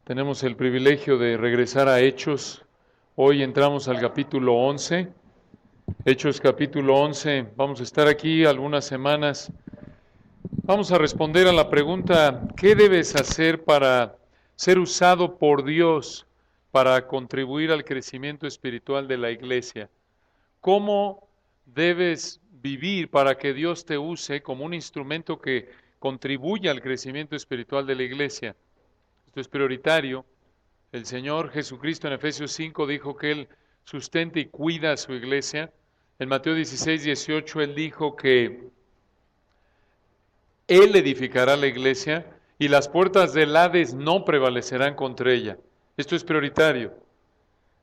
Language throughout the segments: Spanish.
Tenemos el privilegio de regresar a Hechos. Hoy entramos al capítulo 11. Hechos capítulo 11. Vamos a estar aquí algunas semanas. Vamos a responder a la pregunta, ¿qué debes hacer para ser usado por Dios para contribuir al crecimiento espiritual de la iglesia? ¿Cómo debes vivir para que Dios te use como un instrumento que contribuya al crecimiento espiritual de la iglesia? Esto es prioritario. El Señor Jesucristo en Efesios 5 dijo que Él sustenta y cuida a su iglesia. En Mateo 16, 18 Él dijo que Él edificará la iglesia y las puertas del Hades no prevalecerán contra ella. Esto es prioritario.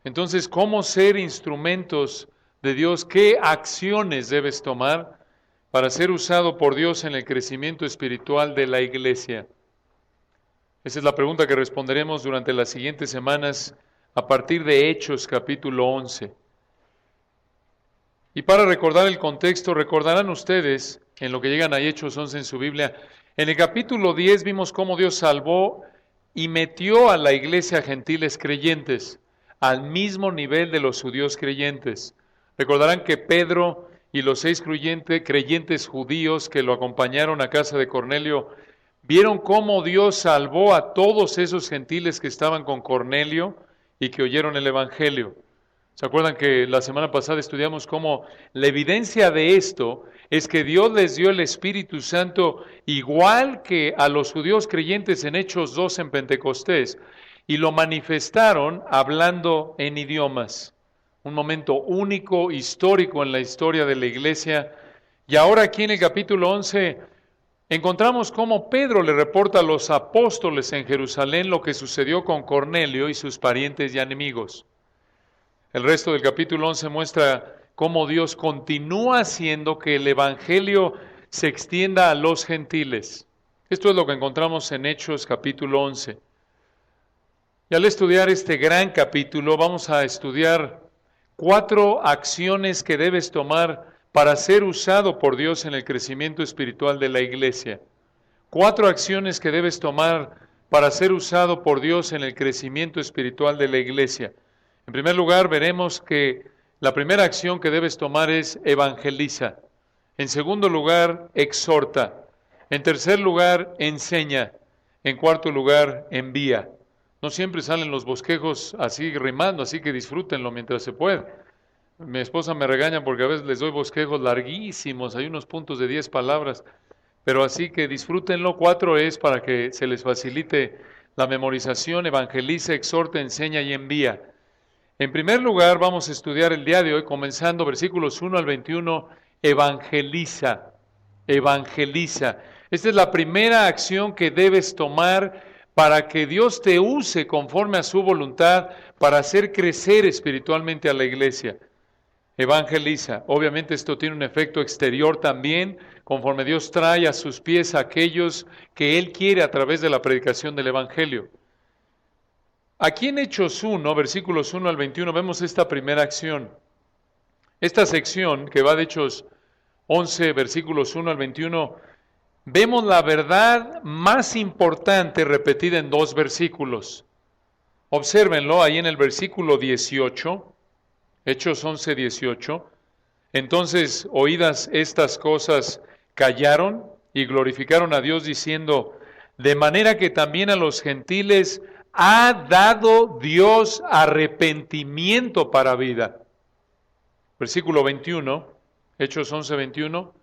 Entonces, ¿cómo ser instrumentos de Dios? ¿Qué acciones debes tomar para ser usado por Dios en el crecimiento espiritual de la iglesia? Esa es la pregunta que responderemos durante las siguientes semanas a partir de Hechos capítulo 11. Y para recordar el contexto, recordarán ustedes, en lo que llegan a Hechos 11 en su Biblia, en el capítulo 10 vimos cómo Dios salvó y metió a la iglesia gentiles creyentes al mismo nivel de los judíos creyentes. Recordarán que Pedro y los 6 creyentes judíos que lo acompañaron a casa de Cornelio vieron cómo Dios salvó a todos esos gentiles que estaban con Cornelio y que oyeron el Evangelio. ¿Se acuerdan que la semana pasada estudiamos cómo la evidencia de esto es que Dios les dio el Espíritu Santo igual que a los judíos creyentes en Hechos 2 en Pentecostés y lo manifestaron hablando en idiomas? Un momento único, histórico en la historia de la iglesia. Y ahora aquí en el capítulo 11 encontramos cómo Pedro le reporta a los apóstoles en Jerusalén lo que sucedió con Cornelio y sus parientes y enemigos. El resto del capítulo 11 muestra cómo Dios continúa haciendo que el Evangelio se extienda a los gentiles. Esto es lo que encontramos en Hechos capítulo 11. Y al estudiar este gran capítulo vamos a estudiar 4 acciones que debes tomar para ser usado por Dios en el crecimiento espiritual de la iglesia. 4 acciones que debes tomar para ser usado por Dios en el crecimiento espiritual de la iglesia. En primer lugar, veremos que la primera acción que debes tomar es evangeliza. En segundo lugar, exhorta. En tercer lugar, enseña. En cuarto lugar, envía. No siempre salen los bosquejos así rimando, así que disfrútenlo mientras se puede. Mi esposa me regaña porque a veces les doy bosquejos larguísimos, hay unos puntos de 10 palabras, pero así que disfrútenlo. 4 es para que se les facilite la memorización: evangeliza, exhorta, enseña y envía. En primer lugar, vamos a estudiar el día de hoy, comenzando versículos 1 al 21, evangeliza, evangeliza. Esta es la primera acción que debes tomar para que Dios te use conforme a su voluntad para hacer crecer espiritualmente a la iglesia. Evangeliza. Obviamente esto tiene un efecto exterior también, conforme Dios trae a sus pies a aquellos que Él quiere a través de la predicación del Evangelio. Aquí en Hechos 1, versículos 1 al 21, vemos esta primera acción. Esta sección que va de Hechos 11, versículos 1 al 21, vemos la verdad más importante repetida en 2 versículos. Obsérvenlo ahí en el versículo 18, Hechos 11, 18. Entonces, oídas estas cosas, callaron y glorificaron a Dios diciendo, de manera que también a los gentiles ha dado Dios arrepentimiento para vida. Versículo 21, Hechos 11, 21.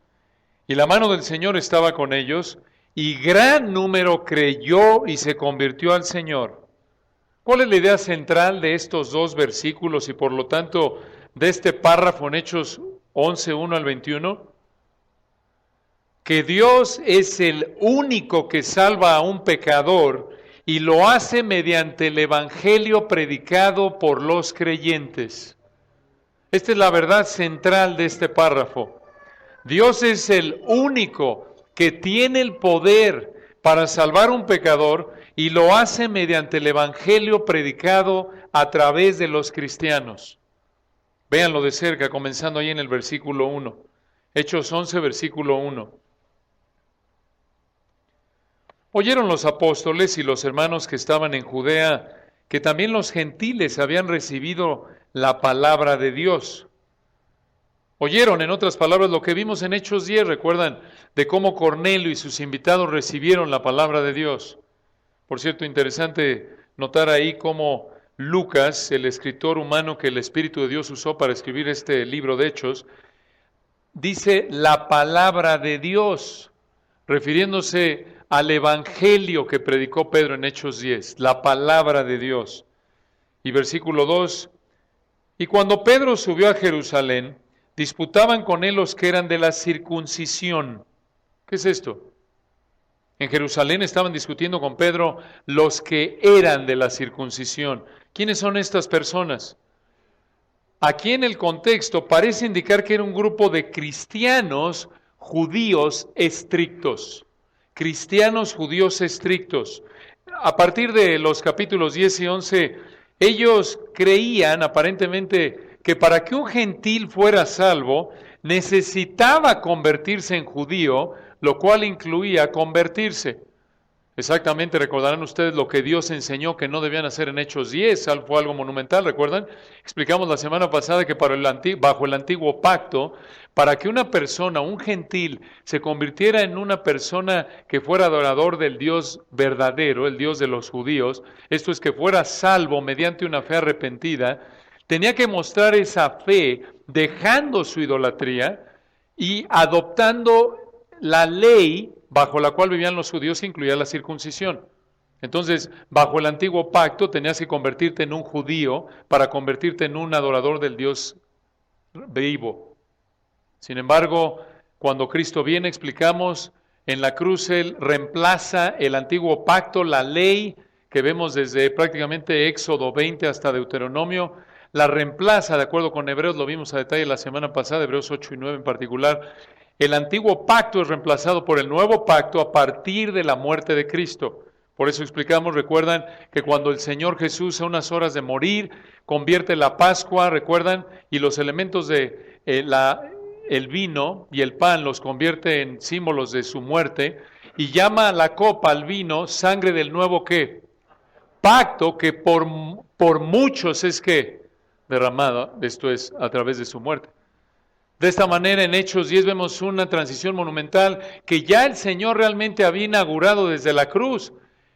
Y la mano del Señor estaba con ellos, y gran número creyó y se convirtió al Señor. ¿Cuál es la idea central de estos 2 versículos y por lo tanto de este párrafo en Hechos 11, 1 al 21? Que Dios es el único que salva a un pecador y lo hace mediante el Evangelio predicado por los creyentes. Esta es la verdad central de este párrafo. Dios es el único que tiene el poder para salvar a un pecador y lo hace mediante el Evangelio predicado a través de los cristianos. Véanlo de cerca, comenzando ahí en el versículo 1. Hechos 11, versículo 1. Oyeron los apóstoles y los hermanos que estaban en Judea que también los gentiles habían recibido la palabra de Dios. Oyeron, en otras palabras, lo que vimos en Hechos 10, recuerdan, de cómo Cornelio y sus invitados recibieron la palabra de Dios. Por cierto, interesante notar ahí cómo Lucas, el escritor humano que el Espíritu de Dios usó para escribir este libro de Hechos, dice la palabra de Dios, refiriéndose al evangelio que predicó Pedro en Hechos 10, la palabra de Dios. Y versículo 2, y cuando Pedro subió a Jerusalén, disputaban con él los que eran de la circuncisión. ¿Qué es esto? En Jerusalén estaban discutiendo con Pedro los que eran de la circuncisión. ¿Quiénes son estas personas? Aquí en el contexto parece indicar que era un grupo de cristianos judíos estrictos. Cristianos judíos estrictos. A partir de los capítulos 10 y 11, ellos creían aparentemente que para que un gentil fuera salvo, necesitaba convertirse en judío, lo cual incluía convertirse. Exactamente, recordarán ustedes lo que Dios enseñó que no debían hacer en Hechos 10, fue algo monumental, ¿recuerdan? Explicamos la semana pasada que bajo el antiguo pacto, para que una persona, un gentil, se convirtiera en una persona que fuera adorador del Dios verdadero, el Dios de los judíos, esto es que fuera salvo mediante una fe arrepentida, tenía que mostrar esa fe dejando su idolatría y adoptando la ley bajo la cual vivían los judíos, que incluía la circuncisión. Entonces, bajo el antiguo pacto tenías que convertirte en un judío para convertirte en un adorador del Dios vivo. Sin embargo, cuando Cristo viene, explicamos, en la cruz Él reemplaza el antiguo pacto, la ley que vemos desde prácticamente Éxodo 20 hasta Deuteronomio, la reemplaza, de acuerdo con Hebreos, lo vimos a detalle la semana pasada, Hebreos 8 y 9 en particular. El antiguo pacto es reemplazado por el nuevo pacto a partir de la muerte de Cristo. Por eso explicamos, recuerdan, que cuando el Señor Jesús a unas horas de morir, convierte la Pascua, recuerdan, y los elementos de el vino y el pan los convierte en símbolos de su muerte, y llama a la copa, al vino, sangre del nuevo ¿qué? Pacto, que por muchos es que derramada, esto es a través de su muerte. De esta manera en Hechos 10 vemos una transición monumental que ya el Señor realmente había inaugurado desde la cruz.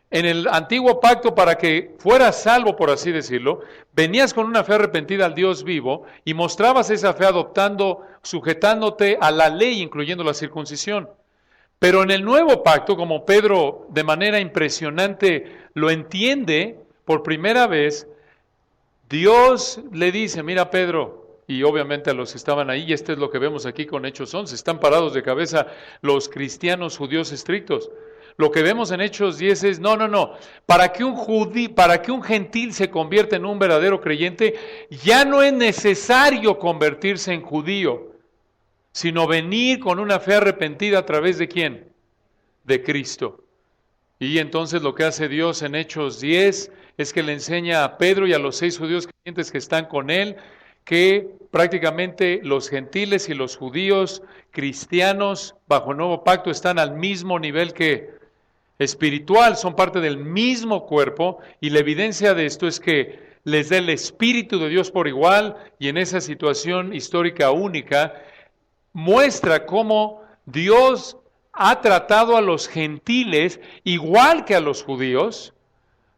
En el antiguo pacto, para que fueras salvo, por así decirlo, venías con una fe arrepentida al Dios vivo y mostrabas esa fe adoptando, sujetándote a la ley, incluyendo la circuncisión. Pero en el nuevo pacto, como Pedro de manera impresionante lo entiende por primera vez, Dios le dice, mira Pedro, y obviamente a los que estaban ahí, y esto es lo que vemos aquí con Hechos 11, están parados de cabeza los cristianos judíos estrictos. Lo que vemos en Hechos 10 es, no, para que un gentil se convierta en un verdadero creyente, ya no es necesario convertirse en judío, sino venir con una fe arrepentida a través de ¿quién? De Cristo. Y entonces lo que hace Dios en Hechos 10 es que le enseña a Pedro y a los 6 judíos creyentes que están con él, que prácticamente los gentiles y los judíos cristianos bajo el nuevo pacto están al mismo nivel que espiritual, son parte del mismo cuerpo, y la evidencia de esto es que les da el Espíritu de Dios por igual, y en esa situación histórica única muestra cómo Dios ha tratado a los gentiles igual que a los judíos,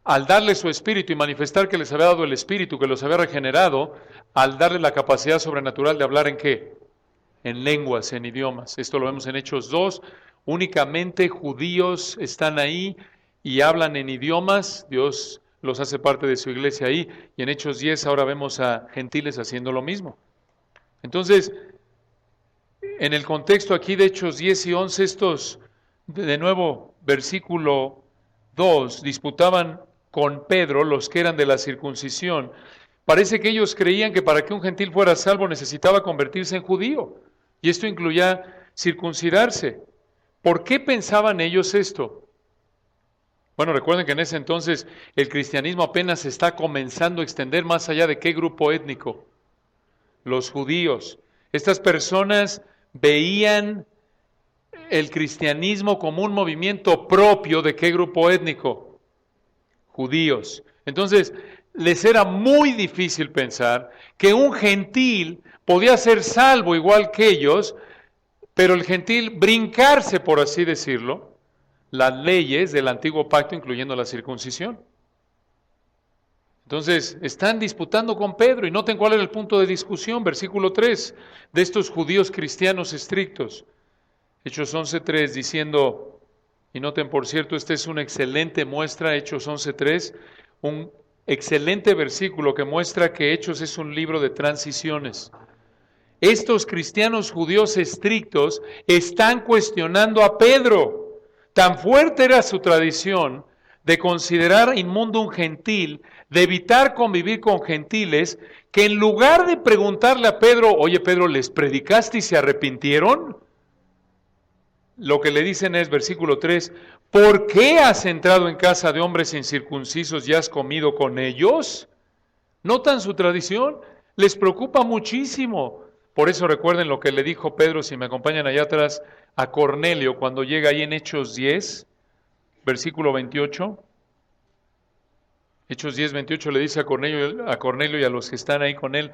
al darle su espíritu y manifestar que les había dado el espíritu, que los había regenerado, al darle la capacidad sobrenatural de hablar ¿en qué? En lenguas, en idiomas. Esto lo vemos en Hechos 2. Únicamente judíos están ahí y hablan en idiomas. Dios los hace parte de su iglesia ahí. Y en Hechos 10 ahora vemos a gentiles haciendo lo mismo. Entonces, en el contexto aquí de Hechos 10 y 11, estos, de nuevo, versículo 2, disputaban con Pedro los que eran de la circuncisión. Parece que ellos creían que para que un gentil fuera salvo necesitaba convertirse en judío, y esto incluía circuncidarse. ¿Por qué pensaban ellos esto? Bueno, recuerden que en ese entonces el cristianismo apenas se está comenzando a extender más allá de qué grupo étnico. Los judíos. Estas personas veían el cristianismo como un movimiento propio de ¿qué grupo étnico? Judíos. Entonces, les era muy difícil pensar que un gentil podía ser salvo igual que ellos, pero el gentil brincarse, por así decirlo, las leyes del antiguo pacto, incluyendo la circuncisión. Entonces, están disputando con Pedro y noten cuál era el punto de discusión, versículo 3, de estos judíos cristianos estrictos. Hechos 11:3 diciendo, y noten por cierto, esta es una excelente muestra, Hechos 11:3, un excelente versículo que muestra que Hechos es un libro de transiciones. Estos cristianos judíos estrictos están cuestionando a Pedro. Tan fuerte era su tradición de considerar inmundo un gentil, de evitar convivir con gentiles, que en lugar de preguntarle a Pedro, oye Pedro, ¿les predicaste y se arrepintieron? Lo que le dicen es, versículo 3, ¿por qué has entrado en casa de hombres incircuncisos y has comido con ellos? ¿Notan su tradición? Les preocupa muchísimo. Por eso recuerden lo que le dijo Pedro, si me acompañan allá atrás, a Cornelio, cuando llega ahí en Hechos 10, versículo 28. Hechos 10, 28 le dice a Cornelio y a los que están ahí con él,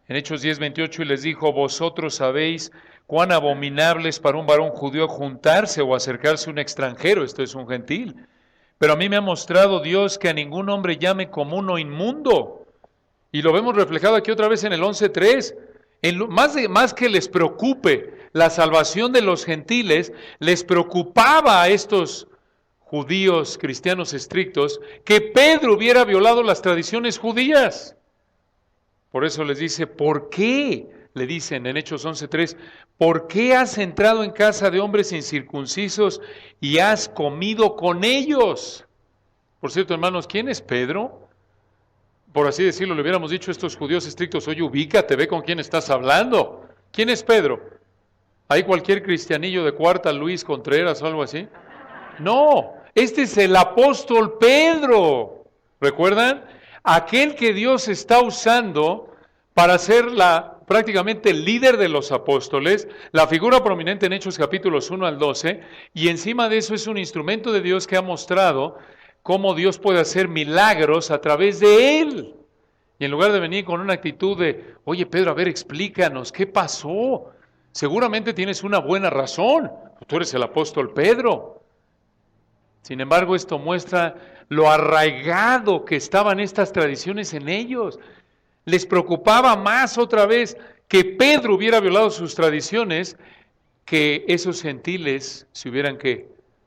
en Hechos 10, 28, y les dijo, vosotros sabéis cuán abominable es para un varón judío juntarse o acercarse a un extranjero, esto es un gentil. Pero a mí me ha mostrado Dios que a ningún hombre llame común o inmundo. Y lo vemos reflejado aquí otra vez en el 11:3. Más que les preocupe la salvación de los gentiles, les preocupaba a estos judíos cristianos estrictos que Pedro hubiera violado las tradiciones judías. Por eso les dice, ¿por qué? Le dicen en Hechos 11:3, ¿por qué has entrado en casa de hombres incircuncisos y has comido con ellos? Por cierto, hermanos, ¿quién es Pedro? Por así decirlo, le hubiéramos dicho a estos judíos estrictos, oye, ubícate, ve con quién estás hablando. ¿Quién es Pedro? ¿Hay cualquier cristianillo de cuarta, Luis Contreras o algo así? No, este es el apóstol Pedro. ¿Recuerdan? Aquel que Dios está usando para ser prácticamente el líder de los apóstoles, la figura prominente en Hechos capítulos 1 al 12, y encima de eso es un instrumento de Dios que ha mostrado cómo Dios puede hacer milagros a través de él. Y en lugar de venir con una actitud de, oye Pedro, a ver, explícanos, ¿qué pasó? Seguramente tienes una buena razón, tú eres el apóstol Pedro. Sin embargo, esto muestra lo arraigado que estaban estas tradiciones en ellos. Les preocupaba más otra vez que Pedro hubiera violado sus tradiciones, que esos gentiles se hubieran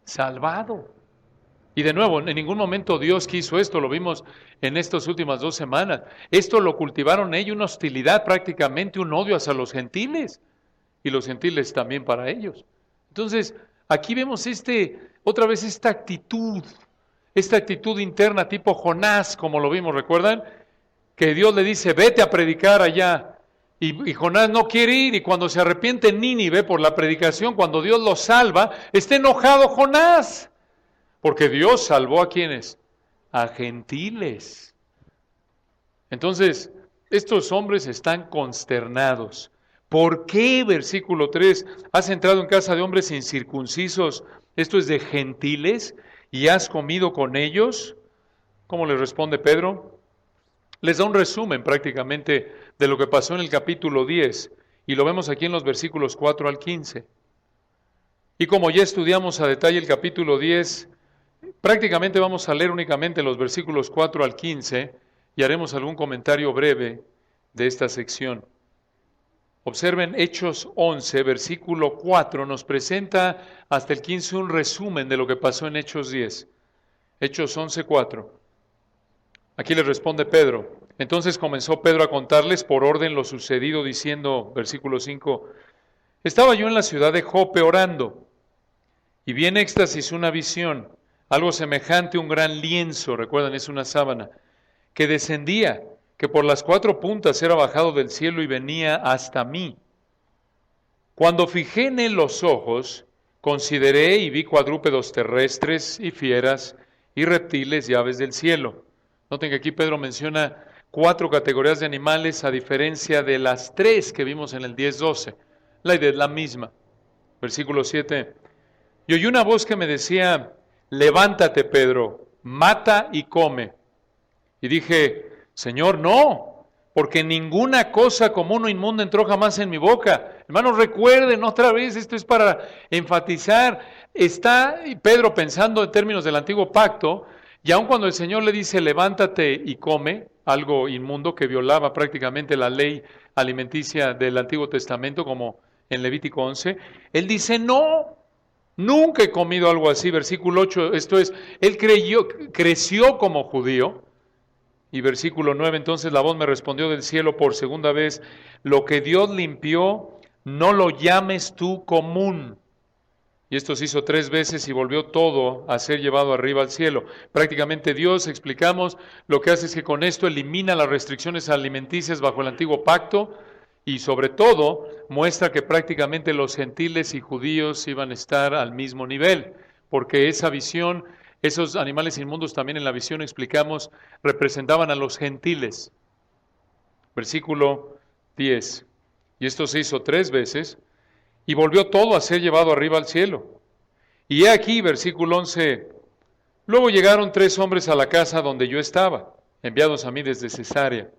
salvado. Y de nuevo, en ningún momento Dios quiso esto, lo vimos en estas últimas 2 semanas. Esto lo cultivaron ellos, una hostilidad prácticamente, un odio hacia los gentiles, y los gentiles también para ellos. Entonces, aquí vemos otra vez esta actitud interna tipo Jonás, como lo vimos, ¿recuerdan? Que Dios le dice, vete a predicar allá, y Jonás no quiere ir, y cuando se arrepiente en Nínive por la predicación, cuando Dios lo salva, está enojado Jonás. Porque Dios salvó ¿a quiénes? A gentiles. Entonces, estos hombres están consternados. ¿Por qué, versículo 3, has entrado en casa de hombres incircuncisos, esto es de gentiles, y has comido con ellos? ¿Cómo le responde Pedro? Les da un resumen prácticamente de lo que pasó en el capítulo 10, y lo vemos aquí en los versículos 4 al 15. Y como ya estudiamos a detalle el capítulo 10, prácticamente vamos a leer únicamente los versículos 4 al 15 y haremos algún comentario breve de esta sección. Observen Hechos 11, versículo 4, nos presenta hasta el 15 un resumen de lo que pasó en Hechos 10. Hechos 11, 4. Aquí le responde Pedro. Entonces comenzó Pedro a contarles por orden lo sucedido, diciendo, versículo 5, estaba yo en la ciudad de Jope orando, y vi en éxtasis una visión, algo semejante a un gran lienzo, recuerdan, es una sábana, que descendía, que por las 4 puntas era bajado del cielo y venía hasta mí. Cuando fijé en él los ojos, consideré y vi cuadrúpedos terrestres y fieras y reptiles y aves del cielo. Noten que aquí Pedro menciona 4 categorías de animales a diferencia de las 3 que vimos en el 10:12. La idea es la misma. Versículo 7. Y oí una voz que me decía, levántate, Pedro, mata y come. Y dije, Señor, no, porque ninguna cosa común o inmunda entró jamás en mi boca. Hermanos, recuerden otra vez, esto es para enfatizar. Está Pedro pensando en términos del antiguo pacto, y aun cuando el Señor le dice, levántate y come, algo inmundo que violaba prácticamente la ley alimenticia del Antiguo Testamento, como en Levítico 11, él dice, no, nunca he comido algo así. Versículo 8, esto es, él creció como judío. Y versículo 9, entonces la voz me respondió del cielo por segunda vez, lo que Dios limpió, no lo llames tú común. Y esto se hizo 3 veces y volvió todo a ser llevado arriba al cielo. Prácticamente Dios, explicamos, lo que hace es que con esto elimina las restricciones alimenticias bajo el antiguo pacto y sobre todo muestra que prácticamente los gentiles y judíos iban a estar al mismo nivel, porque esa visión, esos animales inmundos también en la visión explicamos, representaban a los gentiles. Versículo 10. Y esto se hizo 3 veces y volvió todo a ser llevado arriba al cielo. Y he aquí, versículo 11, luego llegaron 3 hombres a la casa donde yo estaba, enviados a mí desde Cesarea.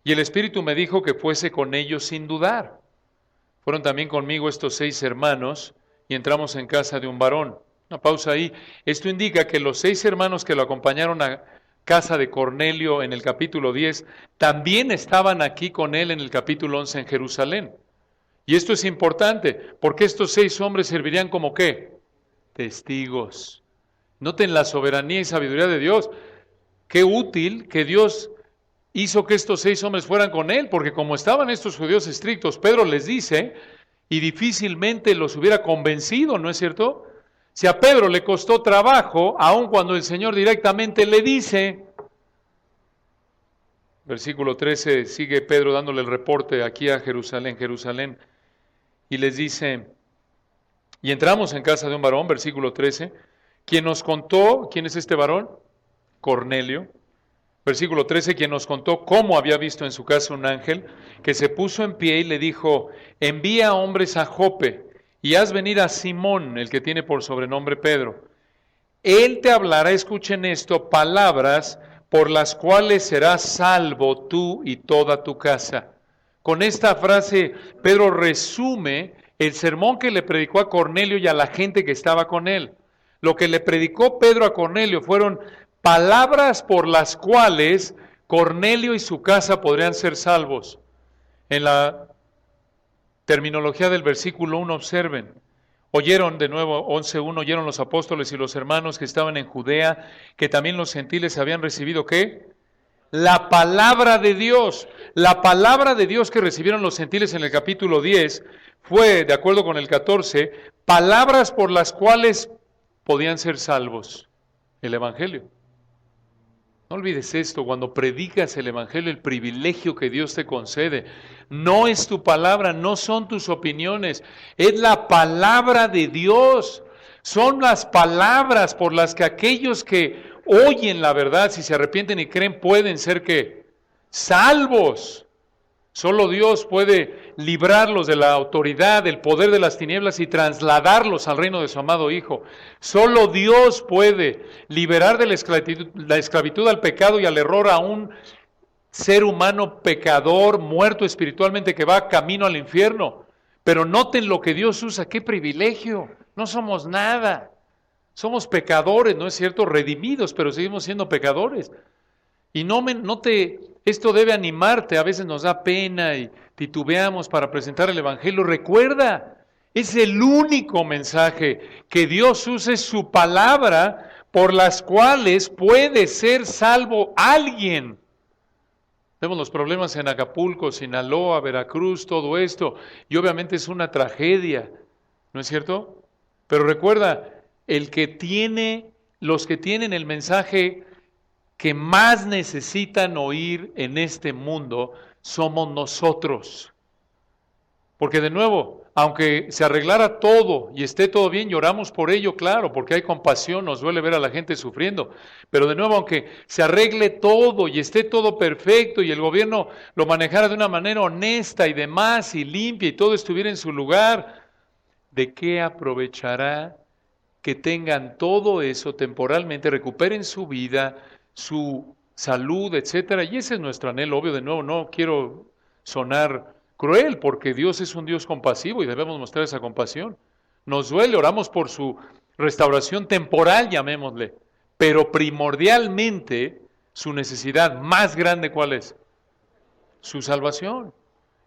Y el Espíritu me dijo que fuese con ellos sin dudar. Fueron también conmigo estos 6 hermanos y entramos en casa de un varón. Una pausa ahí. Esto indica que los 6 hermanos que lo acompañaron a casa de Cornelio en el capítulo 10, también estaban aquí con él en el capítulo 11 en Jerusalén. Y esto es importante, porque estos 6 hombres servirían como ¿qué? Testigos. Noten la soberanía y sabiduría de Dios. Qué útil que Dios hizo que estos 6 hombres fueran con él, porque como estaban estos judíos estrictos, Pedro les dice, y difícilmente los hubiera convencido, ¿no es cierto? Si a Pedro le costó trabajo, aun cuando el Señor directamente le dice, versículo 13, sigue Pedro dándole el reporte aquí a Jerusalén, y les dice, y entramos en casa de un varón, versículo 13, quien nos contó, ¿quién es este varón? Cornelio. Versículo 13, quien nos contó cómo había visto en su casa un ángel, que se puso en pie y le dijo, envía hombres a Jope, y haz venir a Simón, el que tiene por sobrenombre Pedro. Él te hablará, escuchen esto, palabras por las cuales serás salvo tú y toda tu casa. Con esta frase, Pedro resume el sermón que le predicó a Cornelio y a la gente que estaba con él. Lo que le predicó Pedro a Cornelio fueron palabras por las cuales Cornelio y su casa podrían ser salvos. En la terminología del versículo 1, observen, oyeron de nuevo, 11.1, oyeron los apóstoles y los hermanos que estaban en Judea, que también los gentiles habían recibido, ¿qué? La palabra de Dios. La palabra de Dios que recibieron los gentiles en el capítulo 10 fue, de acuerdo con el 14, palabras por las cuales podían ser salvos. El Evangelio. No olvides esto, cuando predicas el Evangelio, el privilegio que Dios te concede, no es tu palabra, no son tus opiniones, es la palabra de Dios. Son las palabras por las que aquellos que oyen la verdad, si se arrepienten y creen, pueden ser ¿qué? Salvos. Solo Dios puede librarlos de la autoridad, del poder de las tinieblas y trasladarlos al reino de su amado Hijo. Solo Dios puede liberar de la esclavitud al pecado y al error a un ser humano pecador, muerto espiritualmente, que va camino al infierno. Pero noten lo que Dios usa, qué privilegio. No somos nada. Somos pecadores, ¿no es cierto? Redimidos, pero seguimos siendo pecadores. Y esto debe animarte, a veces nos da pena y titubeamos para presentar el Evangelio. Recuerda, es el único mensaje que Dios usa, es su palabra, por las cuales puede ser salvo alguien. Vemos los problemas en Acapulco, Sinaloa, Veracruz, todo esto, y obviamente es una tragedia, ¿no es cierto? Pero recuerda, los que tienen el mensaje que más necesitan oír en este mundo somos nosotros. Porque de nuevo, aunque se arreglara todo y esté todo bien, lloramos por ello, claro, porque hay compasión, nos duele ver a la gente sufriendo. Pero de nuevo, aunque se arregle todo y esté todo perfecto y el gobierno lo manejara de una manera honesta y demás y limpia y todo estuviera en su lugar, ¿de qué aprovechará que tengan todo eso temporalmente, recuperen su vida, su salud, etcétera? Y ese es nuestro anhelo, obvio. De nuevo, no quiero sonar cruel, porque Dios es un Dios compasivo y debemos mostrar esa compasión. Nos duele, oramos por su restauración temporal, llamémosle, pero primordialmente su necesidad más grande, ¿cuál es? Su salvación.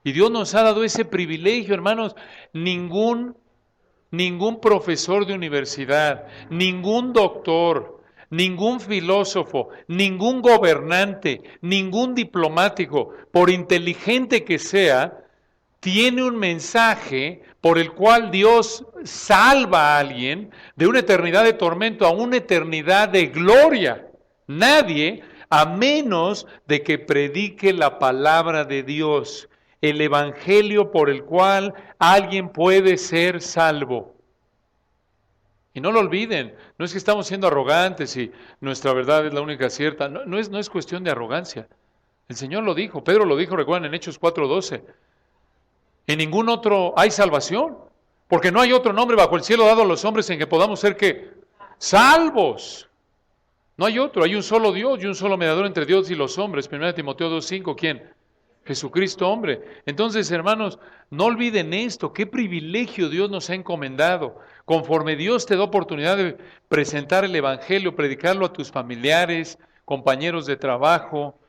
Y Dios nos ha dado ese privilegio, hermanos. Ningún profesor de universidad, ningún doctor, ningún filósofo, ningún gobernante, ningún diplomático, por inteligente que sea, tiene un mensaje por el cual Dios salva a alguien de una eternidad de tormento a una eternidad de gloria. Nadie, a menos de que predique la palabra de Dios, el evangelio por el cual alguien puede ser salvo. Y no lo olviden, no es que estamos siendo arrogantes y nuestra verdad es la única cierta, no es cuestión de arrogancia. El Señor lo dijo, Pedro lo dijo, recuerdan en Hechos 4:12. En ningún otro hay salvación, porque no hay otro nombre bajo el cielo dado a los hombres en que podamos ser ¿qué? Salvos. No hay otro, hay un solo Dios y un solo mediador entre Dios y los hombres. 1 Timoteo 2:5, ¿quién? Jesucristo, hombre. Entonces, hermanos, no olviden esto, qué privilegio Dios nos ha encomendado. Conforme Dios te da oportunidad de presentar el Evangelio, predicarlo a tus familiares, compañeros de trabajo.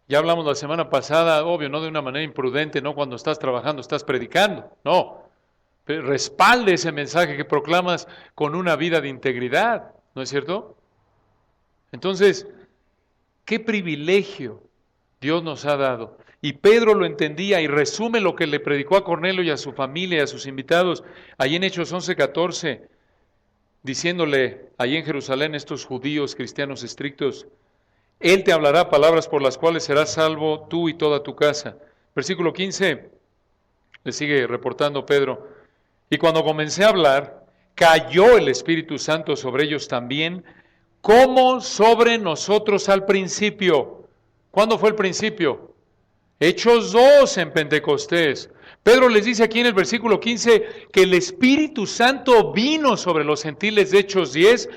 Ya hablamos la semana pasada, obvio, no de una manera imprudente, no cuando estás trabajando, estás predicando, no. Respalde ese mensaje que proclamas con una vida de integridad, ¿no es cierto? Entonces, qué privilegio Dios nos ha dado. Y Pedro lo entendía y resume lo que le predicó a Cornelio y a su familia y a sus invitados, allí en Hechos 11:14, diciéndole, allí en Jerusalén, estos judíos cristianos estrictos, Él te hablará palabras por las cuales serás salvo tú y toda tu casa. Versículo 15, le sigue reportando Pedro, y cuando comencé a hablar, cayó el Espíritu Santo sobre ellos también, como sobre nosotros al principio. ¿Cuándo fue el principio? Hechos 2 en Pentecostés. Pedro les dice aquí en el versículo 15 que el Espíritu Santo vino sobre los gentiles de Hechos 10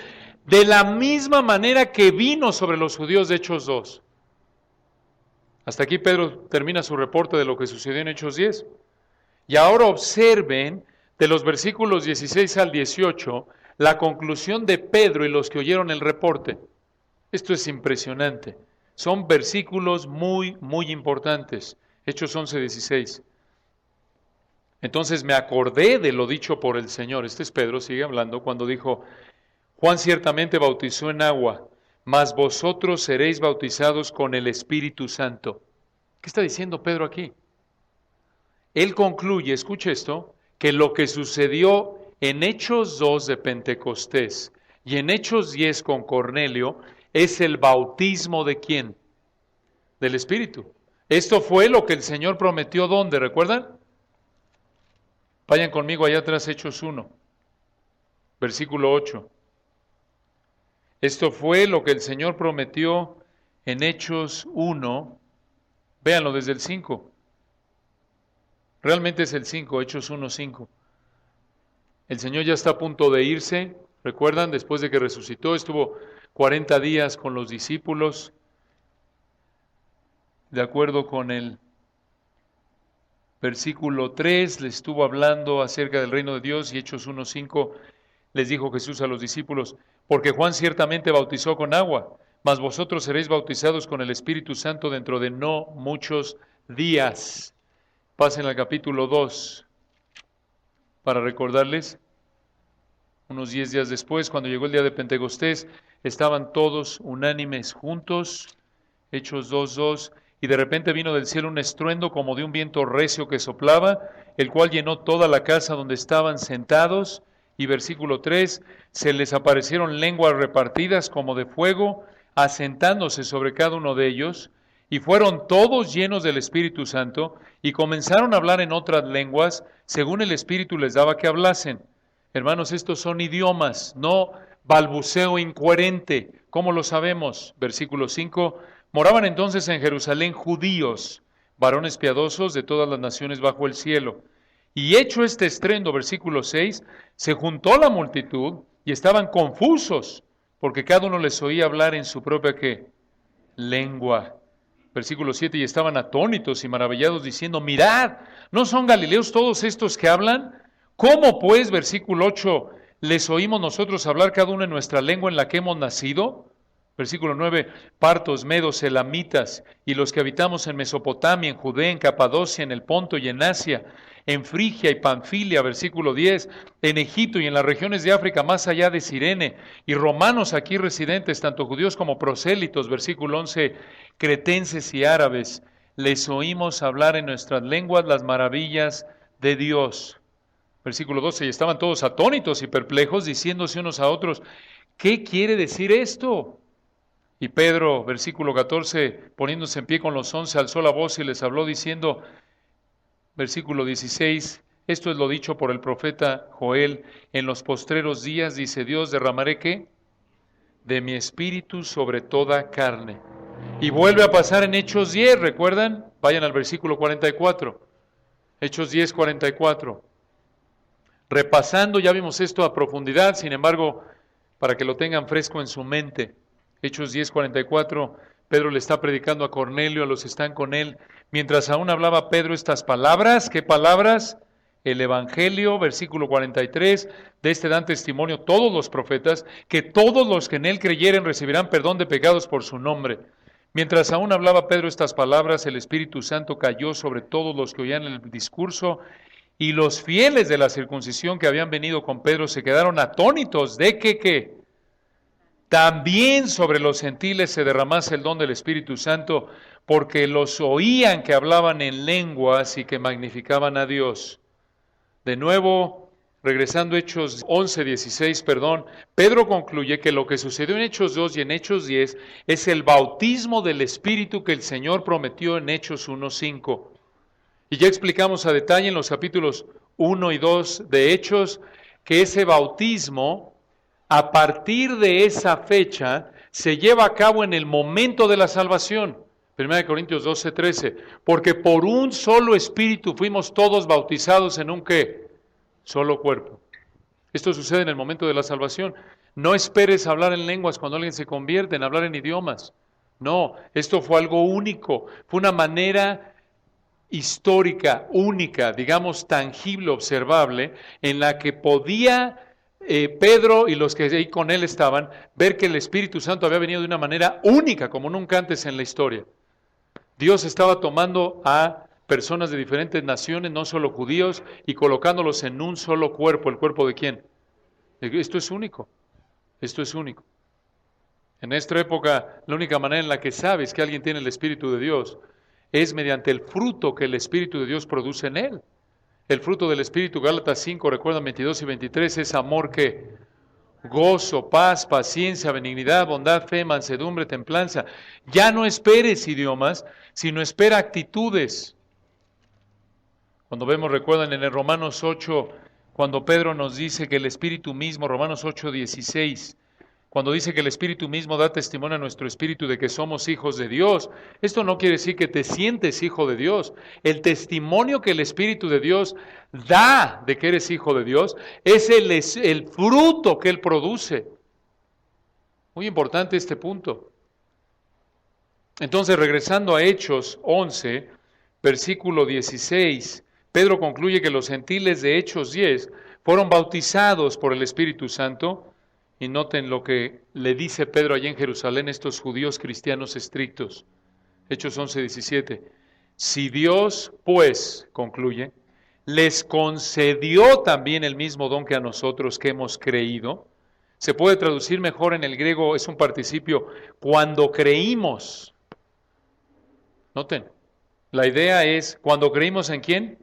de la misma manera que vino sobre los judíos de Hechos 2. Hasta aquí Pedro termina su reporte de lo que sucedió en Hechos 10. Y ahora observen de los versículos 16 al 18 la conclusión de Pedro y los que oyeron el reporte. Esto es impresionante. Son versículos muy, muy importantes. Hechos 11:16. Entonces me acordé de lo dicho por el Señor. Este es Pedro, sigue hablando, cuando dijo, Juan ciertamente bautizó en agua, mas vosotros seréis bautizados con el Espíritu Santo. ¿Qué está diciendo Pedro aquí? Él concluye, escuche esto, que lo que sucedió en Hechos 2 de Pentecostés y en Hechos 10 con Cornelio es el bautismo ¿de quién? Del Espíritu. Esto fue lo que el Señor prometió, ¿dónde? ¿Recuerdan? Vayan conmigo allá atrás, Hechos 1, versículo 8. Esto fue lo que el Señor prometió en Hechos 1. Véanlo desde el 5. Realmente es el 5, Hechos 1:5. El Señor ya está a punto de irse. ¿Recuerdan? Después de que resucitó, estuvo 40 días con los discípulos. De acuerdo con el versículo 3, les estuvo hablando acerca del reino de Dios, y Hechos 1:5 les dijo Jesús a los discípulos, porque Juan ciertamente bautizó con agua, mas vosotros seréis bautizados con el Espíritu Santo dentro de no muchos días. Pasen al capítulo 2 para recordarles. Unos 10 días después, cuando llegó el día de Pentecostés, estaban todos unánimes juntos, Hechos 2:2, y de repente vino del cielo un estruendo como de un viento recio que soplaba, el cual llenó toda la casa donde estaban sentados, y versículo 3, se les aparecieron lenguas repartidas como de fuego, asentándose sobre cada uno de ellos, y fueron todos llenos del Espíritu Santo, y comenzaron a hablar en otras lenguas, según el Espíritu les daba que hablasen. Hermanos, estos son idiomas, no balbuceo incoherente. ¿Cómo lo sabemos? Versículo 5. Moraban entonces en Jerusalén judíos, varones piadosos de todas las naciones bajo el cielo. Y hecho este estruendo, versículo 6, se juntó la multitud y estaban confusos, porque cada uno les oía hablar en su propia ¿qué? Lengua. Versículo 7, y estaban atónitos y maravillados diciendo, mirad, ¿no son galileos todos estos que hablan? ¿Cómo pues, versículo 8, les oímos nosotros hablar cada uno en nuestra lengua en la que hemos nacido? Versículo 9, partos, medos, elamitas, y los que habitamos en Mesopotamia, en Judea, en Capadocia, en el Ponto y en Asia, en Frigia y Panfilia, versículo 10, en Egipto y en las regiones de África más allá de Cirene, y romanos aquí residentes, tanto judíos como prosélitos, versículo 11, cretenses y árabes, les oímos hablar en nuestras lenguas las maravillas de Dios. Versículo 12, y estaban todos atónitos y perplejos, diciéndose unos a otros, ¿qué quiere decir esto? Y Pedro, versículo 14, poniéndose en pie con los 11, alzó la voz y les habló diciendo, versículo 16, esto es lo dicho por el profeta Joel, en los postreros días, dice Dios, derramaré ¿qué? De mi espíritu sobre toda carne. Y vuelve a pasar en Hechos 10, ¿recuerdan? Vayan al versículo 44. Hechos 10, 44. Repasando, ya vimos esto a profundidad, sin embargo, para que lo tengan fresco en su mente. Hechos 10, 44, Pedro le está predicando a Cornelio, a los que están con él. Mientras aún hablaba Pedro estas palabras, ¿qué palabras? El Evangelio, versículo 43, de este dan testimonio todos los profetas, que todos los que en él creyeren recibirán perdón de pecados por su nombre. Mientras aún hablaba Pedro estas palabras, el Espíritu Santo cayó sobre todos los que oían el discurso, y los fieles de la circuncisión que habían venido con Pedro se quedaron atónitos de que, ¿qué? También sobre los gentiles se derramase el don del Espíritu Santo, porque los oían que hablaban en lenguas y que magnificaban a Dios. De nuevo, regresando a Hechos 11, 16, Pedro concluye que lo que sucedió en Hechos 2 y en Hechos 10 es el bautismo del Espíritu que el Señor prometió en Hechos 1, 5. Y ya explicamos a detalle en los capítulos 1 y 2 de Hechos que ese bautismo, a partir de esa fecha, se lleva a cabo en el momento de la salvación. 1 Corintios 12, 13. Porque por un solo espíritu fuimos todos bautizados en un ¿qué? Solo cuerpo. Esto sucede en el momento de la salvación. No esperes hablar en lenguas cuando alguien se convierte, en hablar en idiomas. No, esto fue algo único. Fue una manera histórica, única, digamos tangible, observable, en la que podía Pedro y los que ahí con él estaban ver que el Espíritu Santo había venido de una manera única, como nunca antes en la historia. Dios estaba tomando a personas de diferentes naciones, no solo judíos, y colocándolos en un solo cuerpo. ¿El cuerpo de quién? Esto es único, esto es único. En esta época, la única manera en la que sabes que alguien tiene el Espíritu de Dios es mediante el fruto que el Espíritu de Dios produce en él. El fruto del Espíritu, Gálatas 5, recuerdan 22 y 23, es amor que gozo, paz, paciencia, benignidad, bondad, fe, mansedumbre, templanza. Ya no esperes idiomas, sino espera actitudes. Cuando vemos, recuerdan en el Romanos 8, cuando Pedro nos dice que el Espíritu mismo, Romanos 8, 16, cuando dice que el Espíritu mismo da testimonio a nuestro espíritu de que somos hijos de Dios, esto no quiere decir que te sientes hijo de Dios. El testimonio que el Espíritu de Dios da de que eres hijo de Dios es el fruto que Él produce. Muy importante este punto. Entonces, regresando a Hechos 11, versículo 16, Pedro concluye que los gentiles de Hechos 10 fueron bautizados por el Espíritu Santo. Y noten lo que le dice Pedro allá en Jerusalén a estos judíos cristianos estrictos. Hechos 11, 17. Si Dios, pues, concluye, les concedió también el mismo don que a nosotros que hemos creído. Se puede traducir mejor en el griego, es un participio, cuando creímos. Noten, la idea es, cuando creímos ¿en quién?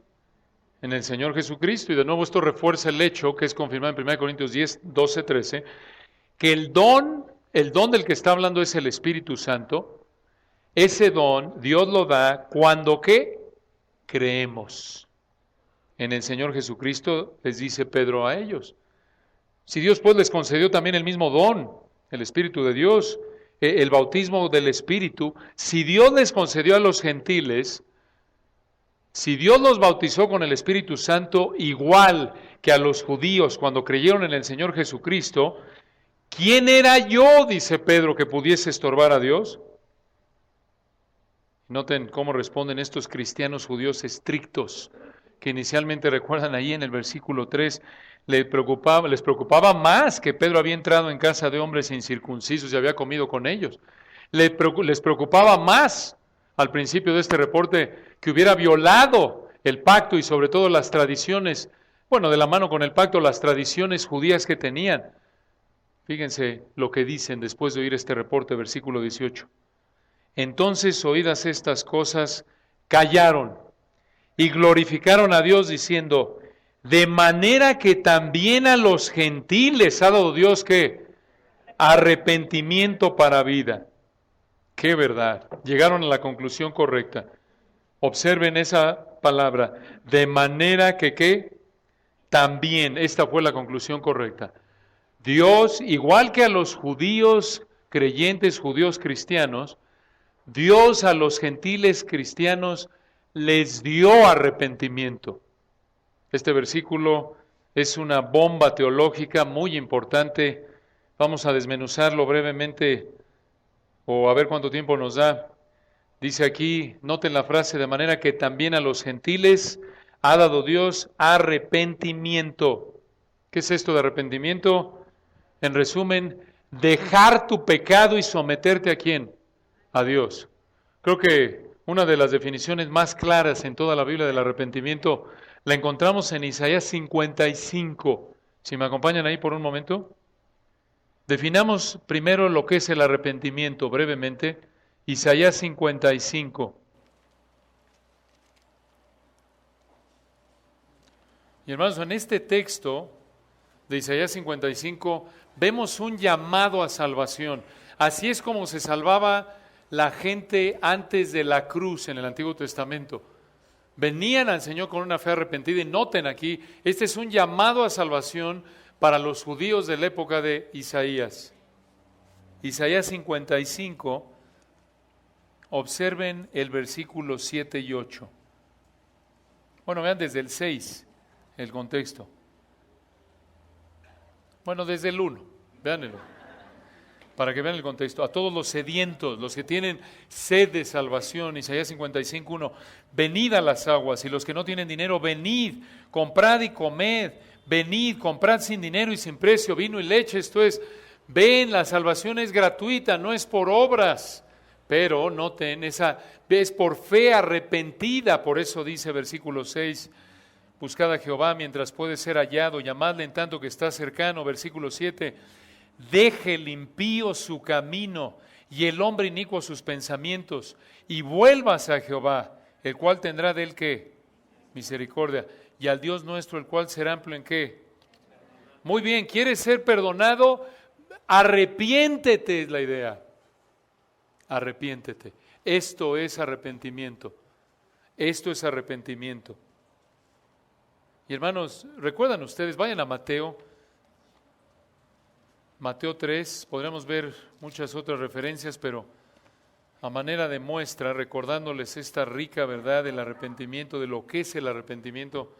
En el Señor Jesucristo. Y de nuevo esto refuerza el hecho que es confirmado en 1 Corintios 10, 12, 13, que el don del que está hablando es el Espíritu Santo. Ese don Dios lo da cuando ¿qué? Creemos en el Señor Jesucristo, les dice Pedro a ellos. Si Dios pues les concedió también el mismo don, el Espíritu de Dios, el bautismo del Espíritu, si Dios les concedió a los gentiles Si Dios los bautizó con el Espíritu Santo igual que a los judíos cuando creyeron en el Señor Jesucristo, ¿quién era yo, dice Pedro, que pudiese estorbar a Dios? Noten cómo responden estos cristianos judíos estrictos, que inicialmente recuerdan ahí en el versículo 3, les preocupaba más que Pedro había entrado en casa de hombres incircuncisos y había comido con ellos. Les preocupaba más al principio de este reporte que hubiera violado el pacto y sobre todo las tradiciones, bueno, de la mano con el pacto, las tradiciones judías que tenían. Fíjense lo que dicen después de oír este reporte, versículo 18. Entonces, oídas estas cosas, callaron y glorificaron a Dios diciendo, de manera que también a los gentiles ha dado Dios, ¿qué? Arrepentimiento para vida. ¡Qué verdad! Llegaron a la conclusión correcta. Observen esa palabra, de manera que, ¿qué? También, esta fue la conclusión correcta. Dios, igual que a los judíos creyentes, judíos cristianos, Dios a los gentiles cristianos les dio arrepentimiento. Este versículo es una bomba teológica muy importante. Vamos a desmenuzarlo brevemente o a ver cuánto tiempo nos da. Dice aquí, noten la frase, de manera que también a los gentiles ha dado Dios arrepentimiento. ¿Qué es esto de arrepentimiento? En resumen, dejar tu pecado y someterte ¿a quién? A Dios. Creo que una de las definiciones más claras en toda la Biblia del arrepentimiento la encontramos en Isaías 55. Si me acompañan ahí por un momento. Definamos primero lo que es el arrepentimiento brevemente. Isaías 55. Y hermanos, en este texto de Isaías 55 vemos un llamado a salvación. Así es como se salvaba la gente antes de la cruz en el Antiguo Testamento. Venían al Señor con una fe arrepentida y noten aquí, este es un llamado a salvación para los judíos de la época de Isaías. Isaías 55, observen el versículo 7 y 8. Bueno, vean desde el 6 el contexto. Bueno, desde el 1, véanlo. Para que vean el contexto, a todos los sedientos, los que tienen sed de salvación, Isaías 55:1, venid a las aguas, y los que no tienen dinero, venid, comprad y comed, venid, comprad sin dinero y sin precio, vino y leche, esto es, ven, la salvación es gratuita, no es por obras, pero noten, esa es por fe arrepentida, por eso dice versículo 6, buscad a Jehová mientras puede ser hallado, llamadle en tanto que está cercano, versículo 7, deje el impío su camino y el hombre inicuo sus pensamientos y vuélvase a Jehová, el cual tendrá de él ¿qué? Misericordia, y al Dios nuestro, el cual será amplio en ¿qué? Muy bien, ¿quieres ser perdonado? Arrepiéntete es la idea. Arrepiéntete. Esto es arrepentimiento. Esto es arrepentimiento. Y hermanos, recuerdan ustedes, vayan a Mateo 3, podríamos ver muchas otras referencias, pero a manera de muestra, recordándoles esta rica verdad del arrepentimiento, de lo que es el arrepentimiento.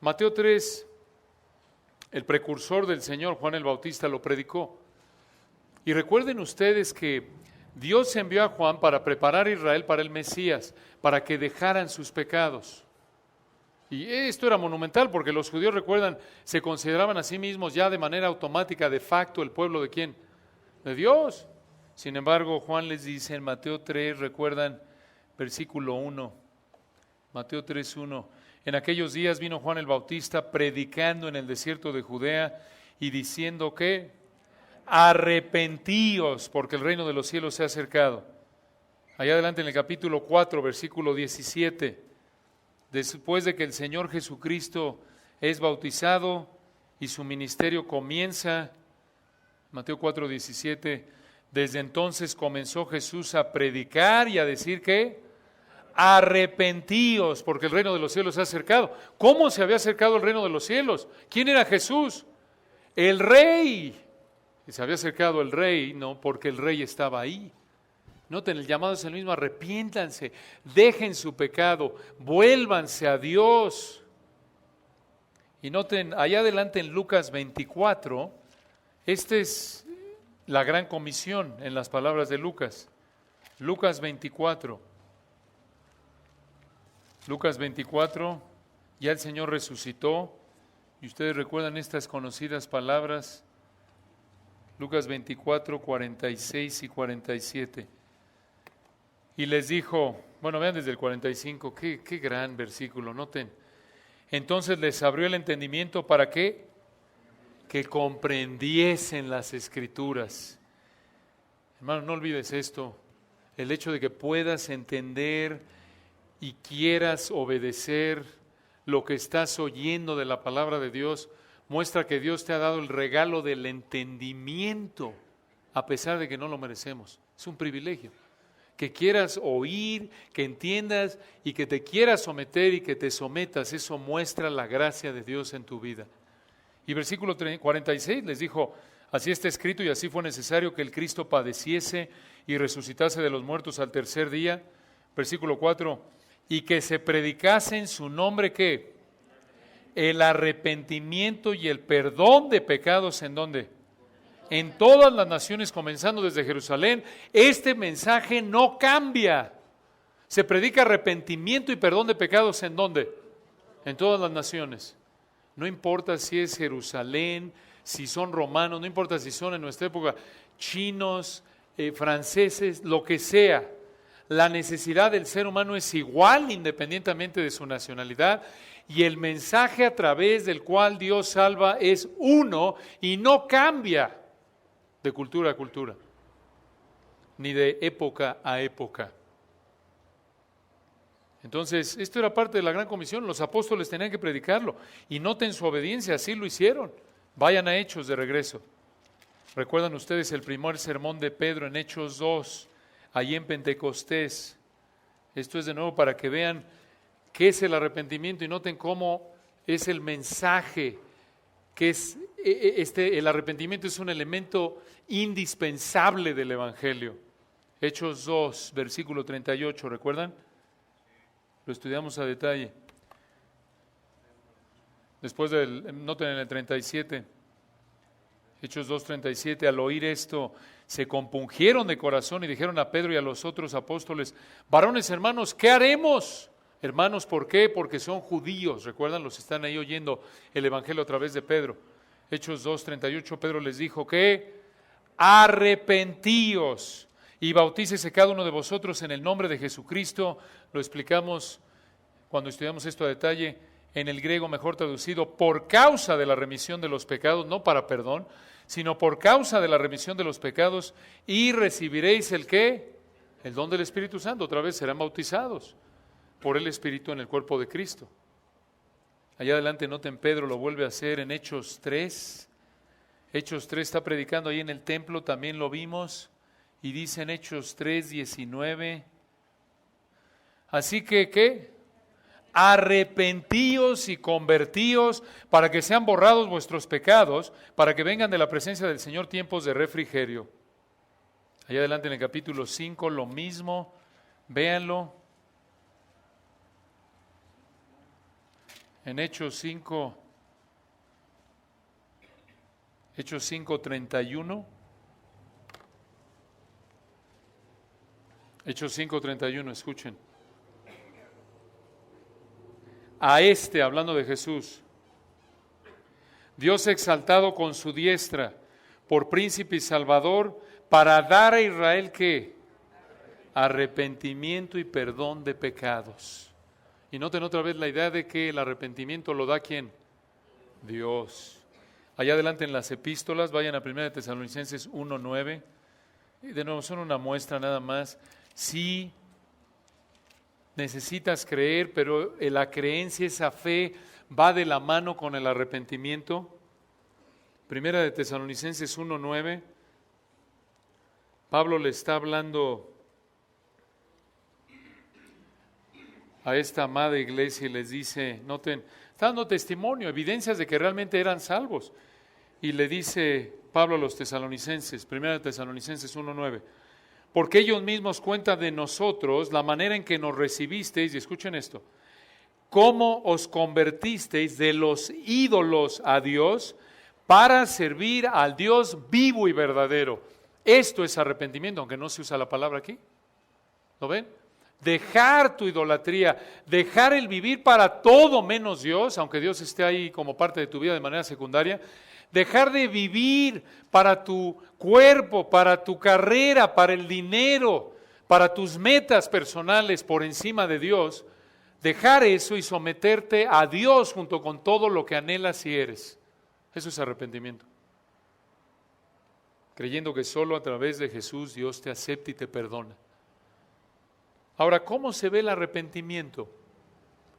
Mateo 3, el precursor del Señor, Juan el Bautista, lo predicó. Y recuerden ustedes que Dios envió a Juan para preparar a Israel para el Mesías, para que dejaran sus pecados. Y esto era monumental porque los judíos, recuerdan, se consideraban a sí mismos ya de manera automática, de facto, el pueblo de ¿quién? De Dios. Sin embargo, Juan les dice en Mateo 3, recuerdan, versículo 1, Mateo 3:1, en aquellos días vino Juan el Bautista predicando en el desierto de Judea y diciendo que arrepentíos porque el reino de los cielos se ha acercado. Allá adelante en el capítulo 4, versículo 17, después de que el Señor Jesucristo es bautizado y su ministerio comienza, Mateo 4:17, desde entonces comenzó Jesús a predicar y a decir que arrepentíos porque el reino de los cielos se ha acercado. ¿Cómo se había acercado el reino de los cielos? ¿Quién era Jesús? El rey. Y se había acercado el rey, no porque el rey estaba ahí, Noten, el llamado es el mismo: arrepiéntanse, dejen su pecado, vuélvanse a Dios. Y noten, allá adelante en Lucas 24, esta es la gran comisión en las palabras de Lucas. Lucas 24. Lucas 24, ya el Señor resucitó, y ustedes recuerdan estas conocidas palabras. Lucas 24, 46 y 47. Y les dijo, bueno, vean desde el 45, qué gran versículo, noten. Entonces les abrió el entendimiento para ¿qué? Que comprendiesen las Escrituras. Hermano, no olvides esto, el hecho de que puedas entender y quieras obedecer lo que estás oyendo de la palabra de Dios, muestra que Dios te ha dado el regalo del entendimiento, a pesar de que no lo merecemos. Es un privilegio. Que quieras oír, que entiendas y que te quieras someter y que te sometas, eso muestra la gracia de Dios en tu vida. Y versículo 46 les dijo, así está escrito y así fue necesario que el Cristo padeciese y resucitase de los muertos al tercer día. Versículo 4, y que se predicase en su nombre, ¿qué? El arrepentimiento y el perdón de pecados, ¿en dónde? En todas las naciones, comenzando desde Jerusalén. Este mensaje no cambia. Se predica arrepentimiento y perdón de pecados, ¿en dónde? En todas las naciones. No importa si es Jerusalén, si son romanos, no importa si son en nuestra época chinos, franceses, lo que sea. La necesidad del ser humano es igual independientemente de su nacionalidad, y el mensaje a través del cual Dios salva es uno y no cambia de cultura a cultura, ni de época a época. Entonces, esto era parte de la gran comisión, los apóstoles tenían que predicarlo, y noten su obediencia, así lo hicieron. Vayan a Hechos de regreso. ¿Recuerdan ustedes el primer sermón de Pedro en Hechos 2, allí en Pentecostés? Esto es de nuevo para que vean qué es el arrepentimiento y noten cómo es el mensaje, que es el arrepentimiento es un elemento indispensable del Evangelio. Hechos 2, versículo 38, ¿recuerdan? Lo estudiamos a detalle. Después noten en el 37, Hechos 2, 37, al oír esto, se compungieron de corazón y dijeron a Pedro y a los otros apóstoles, varones hermanos, ¿qué haremos? Hermanos, ¿por qué? Porque son judíos. ¿Recuerdan? Los están ahí oyendo el Evangelio a través de Pedro. Hechos 2, 38, Pedro les dijo que arrepentíos y bautícese cada uno de vosotros en el nombre de Jesucristo. Lo explicamos cuando estudiamos esto a detalle, en el griego mejor traducido, por causa de la remisión de los pecados, no para perdón, sino por causa de la remisión de los pecados, y recibiréis ¿el qué? El don del Espíritu Santo. Otra vez serán bautizados por el Espíritu en el cuerpo de Cristo. Allá adelante noten, Pedro lo vuelve a hacer en Hechos 3. Hechos 3 está predicando ahí en el templo, también lo vimos, y dice en Hechos 3, 19, así que, ¿qué? Arrepentíos y convertíos para que sean borrados vuestros pecados, para que vengan de la presencia del Señor tiempos de refrigerio. Allá adelante en el capítulo 5 lo mismo, véanlo. En Hechos 5, 31. Hechos 5, 31, escuchen. A hablando de Jesús, Dios exaltado con su diestra por príncipe y salvador, para dar a Israel ¿qué? Arrepentimiento y perdón de pecados. Y noten otra vez la idea de que el arrepentimiento lo da ¿quién? Dios. Allá adelante en las epístolas, vayan a 1 Tesalonicenses 1:9, y de nuevo son una muestra nada más. Sí, necesitas creer, pero la creencia, esa fe, va de la mano con el arrepentimiento. 1 Tesalonicenses 1:9, Pablo le está hablando a esta amada iglesia y les dice, noten, está dando testimonio, evidencias de que realmente eran salvos. Y le dice Pablo a los tesalonicenses, 1 Tesalonicenses 1:9, porque ellos mismos cuentan de nosotros la manera en que nos recibisteis, y escuchen esto, cómo os convertisteis de los ídolos a Dios para servir al Dios vivo y verdadero. Esto es arrepentimiento, aunque no se usa la palabra aquí. ¿Lo ven? Dejar tu idolatría, dejar el vivir para todo menos Dios, aunque Dios esté ahí como parte de tu vida de manera secundaria, dejar de vivir para tu cuerpo, para tu carrera, para el dinero, para tus metas personales por encima de Dios, dejar eso y someterte a Dios junto con todo lo que anhelas y eres. Eso es arrepentimiento. Creyendo que solo a través de Jesús Dios te acepta y te perdona. Ahora, ¿cómo se ve el arrepentimiento?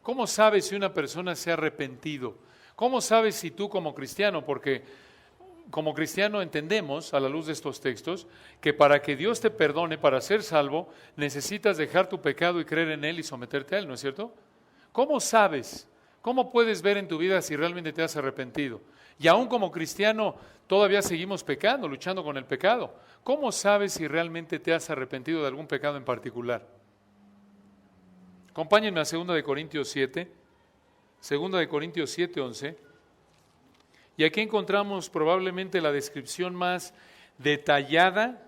¿Cómo sabes si una persona se ha arrepentido? ¿Cómo sabes si tú como cristiano? Porque como cristiano entendemos, a la luz de estos textos, que para que Dios te perdone, para ser salvo, necesitas dejar tu pecado y creer en Él y someterte a Él, ¿no es cierto? ¿Cómo sabes? ¿Cómo puedes ver en tu vida si realmente te has arrepentido? Y aún como cristiano todavía seguimos pecando, luchando con el pecado. ¿Cómo sabes si realmente te has arrepentido de algún pecado en particular? Acompáñenme a 2 de Corintios 7, 2 de Corintios 7, 11. Y aquí encontramos probablemente la descripción más detallada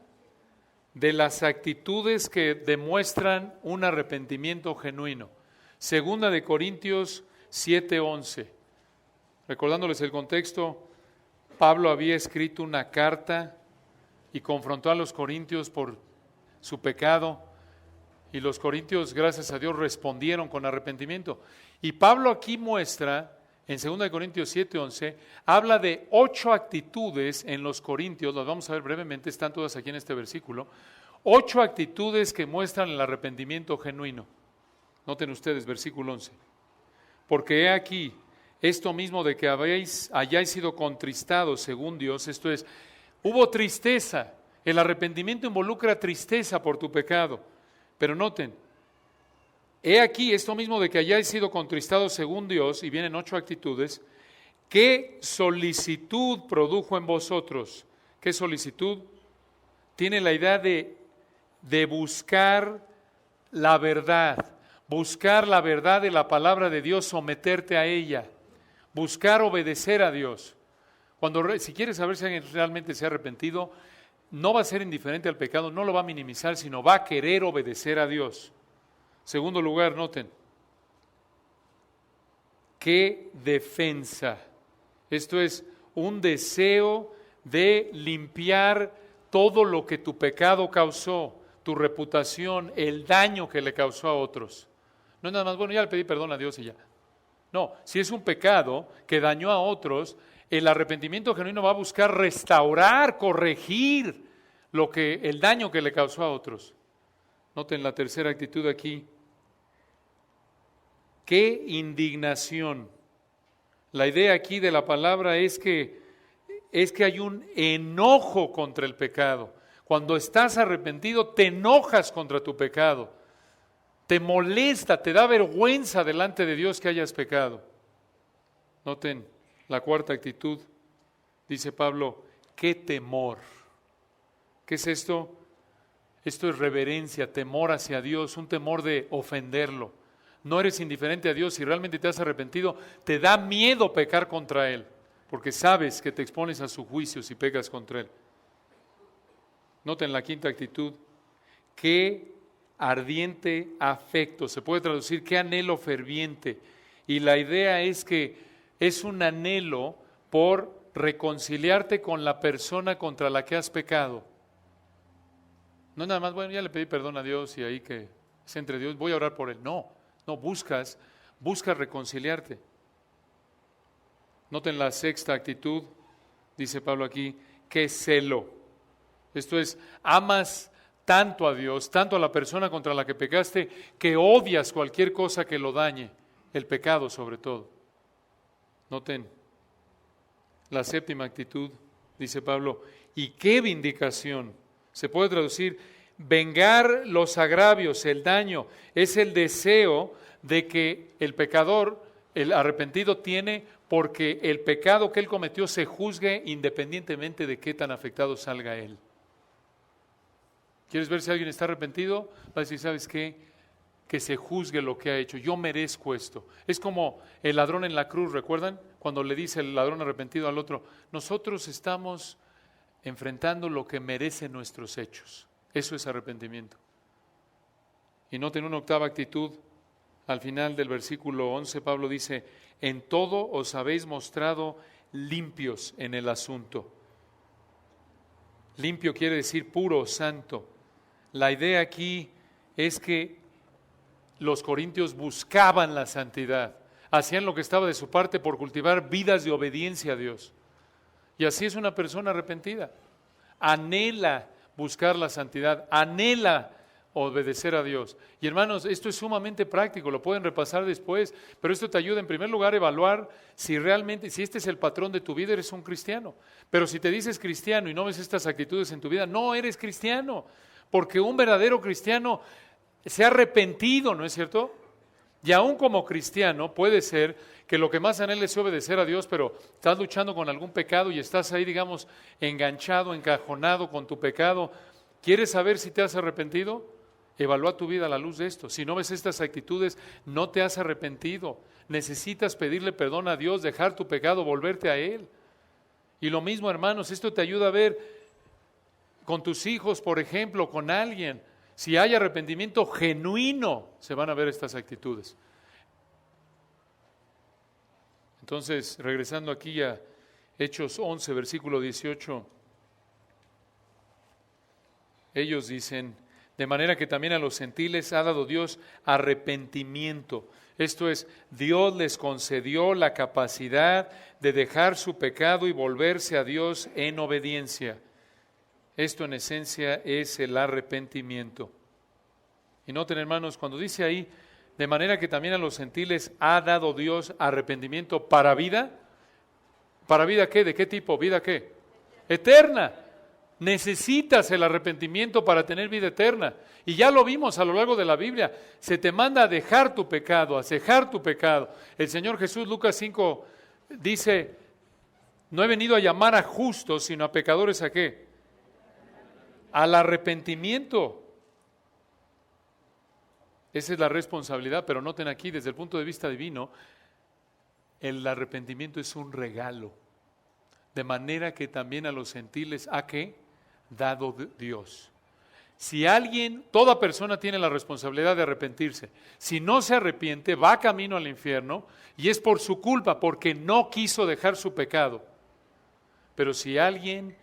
de las actitudes que demuestran un arrepentimiento genuino. 2 de Corintios 7, 11. Recordándoles el contexto, Pablo había escrito una carta y confrontó a los corintios por su pecado. Y los corintios, gracias a Dios, respondieron con arrepentimiento. Y Pablo aquí muestra, en 2 de Corintios 7, 11, habla de 8 actitudes en los corintios, las vamos a ver brevemente, están todas aquí en este versículo, 8 actitudes que muestran el arrepentimiento genuino. Noten ustedes, versículo 11. Porque he aquí, esto mismo de que hayáis sido contristados según Dios, esto es, hubo tristeza, el arrepentimiento involucra tristeza por tu pecado. Pero noten, he aquí esto mismo de que hayáis sido contristados según Dios, y vienen 8 actitudes, ¿qué solicitud produjo en vosotros? ¿Qué solicitud? Tiene la idea de buscar la verdad de la palabra de Dios, someterte a ella, buscar obedecer a Dios. Si quieres saber si alguien realmente se ha arrepentido, no va a ser indiferente al pecado, no lo va a minimizar, sino va a querer obedecer a Dios. Segundo lugar, noten, qué defensa. Esto es un deseo de limpiar todo lo que tu pecado causó, tu reputación, el daño que le causó a otros. No es nada más, bueno, ya le pedí perdón a Dios y ya. No, si es un pecado que dañó a otros, el arrepentimiento genuino va a buscar restaurar, corregir el daño que le causó a otros. Noten la tercera actitud aquí. ¡Qué indignación! La idea aquí de la palabra es que hay un enojo contra el pecado. Cuando estás arrepentido, te enojas contra tu pecado. Te molesta, te da vergüenza delante de Dios que hayas pecado. Noten la cuarta actitud, dice Pablo, qué temor. ¿Qué es esto? Esto es reverencia, temor hacia Dios, un temor de ofenderlo. No eres indiferente a Dios, si realmente te has arrepentido, te da miedo pecar contra Él, porque sabes que te expones a su juicio si pecas contra Él. Noten la quinta actitud, qué ardiente afecto, se puede traducir, qué anhelo ferviente. Y la idea es que es un anhelo por reconciliarte con la persona contra la que has pecado. No es nada más, bueno, ya le pedí perdón a Dios y ahí que es entre Dios, voy a orar por él. No, buscas reconciliarte. Noten la sexta actitud, dice Pablo aquí, qué celo. Esto es, amas tanto a Dios, tanto a la persona contra la que pecaste, que odias cualquier cosa que lo dañe, el pecado sobre todo. Noten la séptima actitud, dice Pablo, y qué vindicación. Se puede traducir, vengar los agravios, el daño, es el deseo de que el pecador, el arrepentido tiene porque el pecado que él cometió se juzgue independientemente de qué tan afectado salga él. ¿Quieres ver si alguien está arrepentido? Va a decir, ¿sabes qué? Que se juzgue lo que ha hecho. Yo merezco esto. Es como el ladrón en la cruz, ¿recuerdan? Cuando le dice el ladrón arrepentido al otro, nosotros estamos enfrentando lo que merecen nuestros hechos. Eso es arrepentimiento. Y noten una octava actitud. Al final del versículo 11, Pablo dice, en todo os habéis mostrado limpios en el asunto. Limpio quiere decir puro, santo. La idea aquí es que los corintios buscaban la santidad, hacían lo que estaba de su parte por cultivar vidas de obediencia a Dios. Y así es una persona arrepentida. Anhela buscar la santidad, anhela obedecer a Dios. Y hermanos, esto es sumamente práctico, lo pueden repasar después, pero esto te ayuda en primer lugar a evaluar si realmente, si este es el patrón de tu vida, eres un cristiano. Pero si te dices cristiano y no ves estas actitudes en tu vida, no eres cristiano, porque un verdadero cristiano se ha arrepentido, ¿no es cierto? Y aún como cristiano puede ser que lo que más anheles es obedecer a Dios, pero estás luchando con algún pecado y estás ahí, digamos, enganchado, encajonado con tu pecado. ¿Quieres saber si te has arrepentido? Evalúa tu vida a la luz de esto. Si no ves estas actitudes, no te has arrepentido. Necesitas pedirle perdón a Dios, dejar tu pecado, volverte a Él. Y lo mismo, hermanos, esto te ayuda a ver con tus hijos, por ejemplo, con alguien. Si hay arrepentimiento genuino, se van a ver estas actitudes. Entonces, regresando aquí a Hechos 11, versículo 18, ellos dicen, de manera que también a los gentiles ha dado Dios arrepentimiento. Esto es, Dios les concedió la capacidad de dejar su pecado y volverse a Dios en obediencia. Esto en esencia es el arrepentimiento. Y noten, hermanos, cuando dice ahí, de manera que también a los gentiles ha dado Dios arrepentimiento para vida. ¿Para vida qué? ¿De qué tipo? ¿Vida qué? Eterna. Necesitas el arrepentimiento para tener vida eterna. Y ya lo vimos a lo largo de la Biblia. Se te manda a dejar tu pecado, a cejar tu pecado. El Señor Jesús, Lucas 5, dice, no he venido a llamar a justos, sino a pecadores, ¿a qué? Al arrepentimiento. Esa es la responsabilidad, pero noten aquí, desde el punto de vista divino, el arrepentimiento es un regalo. De manera que también a los gentiles, ¿a qué? Dado Dios. Si alguien, toda persona tiene la responsabilidad de arrepentirse. Si no se arrepiente, va camino al infierno y es por su culpa, porque no quiso dejar su pecado. Pero si alguien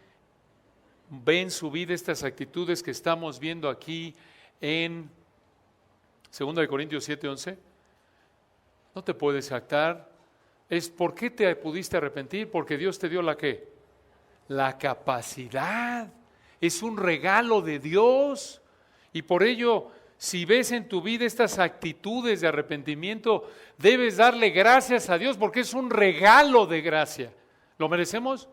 ve en su vida estas actitudes que estamos viendo aquí en 2 Corintios 7:11, no te puedes jactar. ¿Por qué te pudiste arrepentir? Porque Dios te dio la ¿qué? La capacidad. Es un regalo de Dios. Y por ello, si ves en tu vida estas actitudes de arrepentimiento, debes darle gracias a Dios porque es un regalo de gracia. ¿Lo merecemos?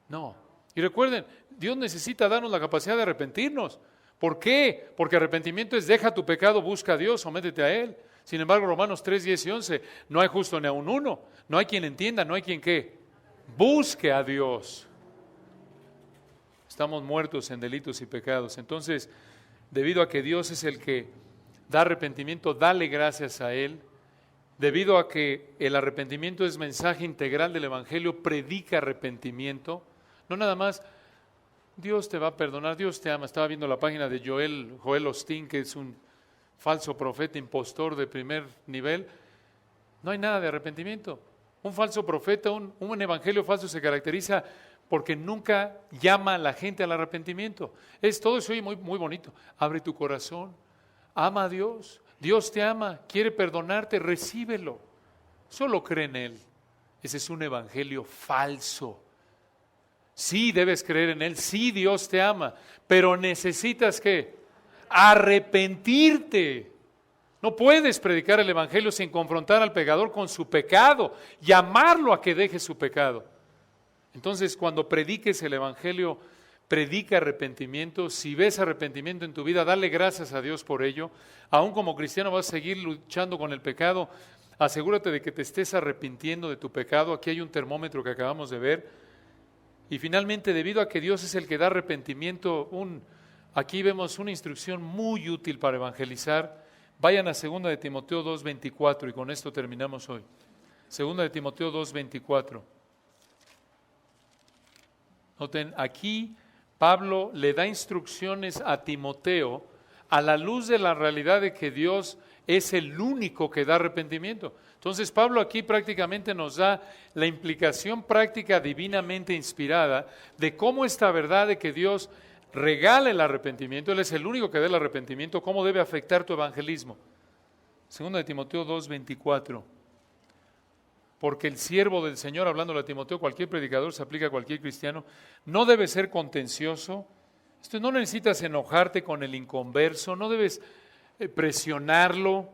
No. Y recuerden, Dios necesita darnos la capacidad de arrepentirnos. ¿Por qué? Porque arrepentimiento es deja tu pecado, busca a Dios, sométete a Él. Sin embargo, Romanos 3, 10 y 11, no hay justo ni aun uno, no hay quien entienda, no hay quien ¿qué? Busque a Dios. Estamos muertos en delitos y pecados. Entonces, debido a que Dios es el que da arrepentimiento, dale gracias a Él. Debido a que el arrepentimiento es mensaje integral del Evangelio, predica arrepentimiento. No nada más, Dios te va a perdonar, Dios te ama. Estaba viendo la página de Joel Osteen, que es un falso profeta, impostor de primer nivel. No hay nada de arrepentimiento. Un falso profeta, un evangelio falso se caracteriza porque nunca llama a la gente al arrepentimiento. Todo eso oye muy, muy bonito. Abre tu corazón, ama a Dios, Dios te ama, quiere perdonarte, recíbelo. Solo cree en Él. Ese es un evangelio falso. Sí debes creer en Él, sí Dios te ama, pero necesitas ¿qué? Arrepentirte. No puedes predicar el evangelio sin confrontar al pecador con su pecado, llamarlo a que deje su pecado. Entonces, cuando prediques el evangelio, predica arrepentimiento. Si ves arrepentimiento en tu vida, dale gracias a Dios por ello. Aún como cristiano vas a seguir luchando con el pecado. Asegúrate de que te estés arrepintiendo de tu pecado. Aquí hay un termómetro que acabamos de ver. Y finalmente, debido a que Dios es el que da arrepentimiento, un Aquí vemos una instrucción muy útil para evangelizar. Vayan a 2 de Timoteo 2:24 y con esto terminamos hoy. 2 de Timoteo 2:24. Noten, aquí Pablo le da instrucciones a Timoteo a la luz de la realidad de que Dios es el único que da arrepentimiento. Entonces Pablo aquí prácticamente nos da la implicación práctica divinamente inspirada de cómo esta verdad de que Dios regala el arrepentimiento, Él es el único que da el arrepentimiento, cómo debe afectar tu evangelismo. 2 de Timoteo 2:24. Porque el siervo del Señor, hablándole a Timoteo, cualquier predicador, se aplica a cualquier cristiano, no debe ser contencioso. Esto no necesitas enojarte con el inconverso, no debes presionarlo,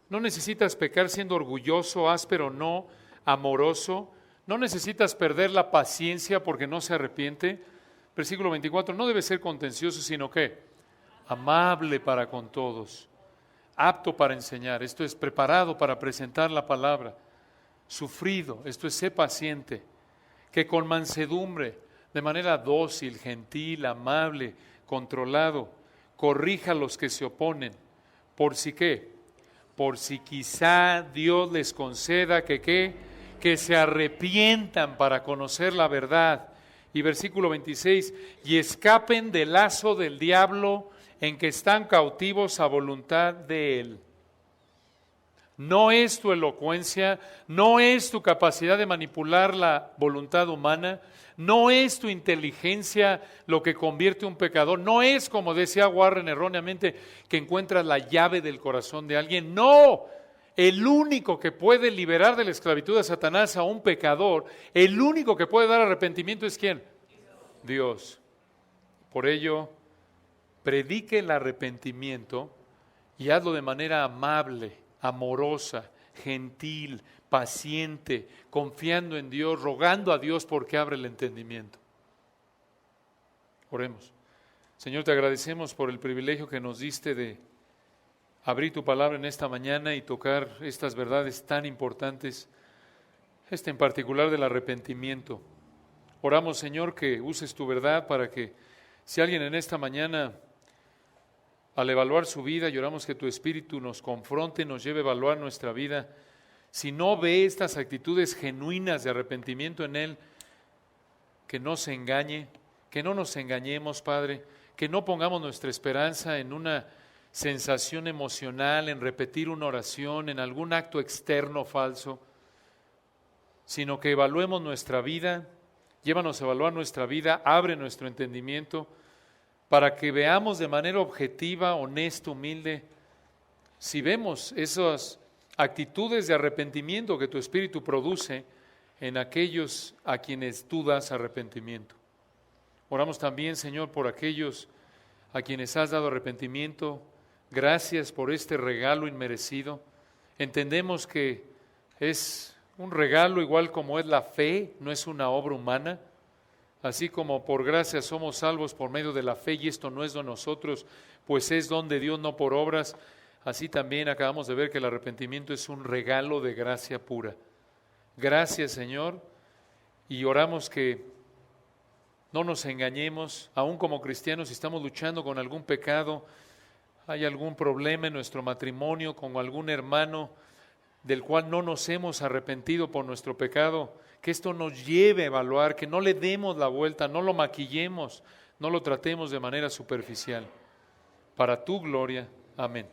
no necesitas pecar siendo orgulloso, áspero, no, amoroso, no necesitas perder la paciencia porque no se arrepiente. Versículo 24, no debe ser contencioso, sino que amable para con todos, apto para enseñar, esto es preparado para presentar la palabra, sufrido, esto es sé paciente, que con mansedumbre, de manera dócil, gentil, amable, controlado, corrija a los que se oponen, por si qué, por si quizá Dios les conceda que se arrepientan para conocer la verdad. Y versículo 26, y escapen del lazo del diablo en que están cautivos a voluntad de él. No es tu elocuencia, no es tu capacidad de manipular la voluntad humana, no es tu inteligencia lo que convierte a un pecador, no es, como decía Warren erróneamente, que encuentras la llave del corazón de alguien. No, el único que puede liberar de la esclavitud de Satanás a un pecador, el único que puede dar arrepentimiento es ¿quién? Dios. Por ello, predique el arrepentimiento y hazlo de manera amable, amorosa, gentil, paciente, confiando en Dios, rogando a Dios porque abre el entendimiento. Oremos. Señor, te agradecemos por el privilegio que nos diste de abrir tu palabra en esta mañana y tocar estas verdades tan importantes, en particular del arrepentimiento. Oramos, Señor, que uses tu verdad para que si alguien en esta mañana, al evaluar su vida, lloramos que tu Espíritu nos confronte, nos lleve a evaluar nuestra vida. Si no ve estas actitudes genuinas de arrepentimiento en él, que no se engañe, que no nos engañemos, Padre, que no pongamos nuestra esperanza en una sensación emocional, en repetir una oración, en algún acto externo falso, sino que evaluemos nuestra vida, llévanos a evaluar nuestra vida, abre nuestro entendimiento, para que veamos de manera objetiva, honesta, humilde, si vemos esas actitudes de arrepentimiento que tu Espíritu produce en aquellos a quienes tú das arrepentimiento. Oramos también, Señor, por aquellos a quienes has dado arrepentimiento. Gracias por este regalo inmerecido. Entendemos que es un regalo igual como es la fe, no es una obra humana. Así como por gracia somos salvos por medio de la fe y esto no es de nosotros, pues es don de Dios, no por obras. Así también acabamos de ver que el arrepentimiento es un regalo de gracia pura. Gracias, Señor, y oramos que no nos engañemos, aún como cristianos, si estamos luchando con algún pecado, hay algún problema en nuestro matrimonio con algún hermano del cual no nos hemos arrepentido por nuestro pecado, que esto nos lleve a evaluar, que no le demos la vuelta, no lo maquillemos, no lo tratemos de manera superficial. Para tu gloria. Amén.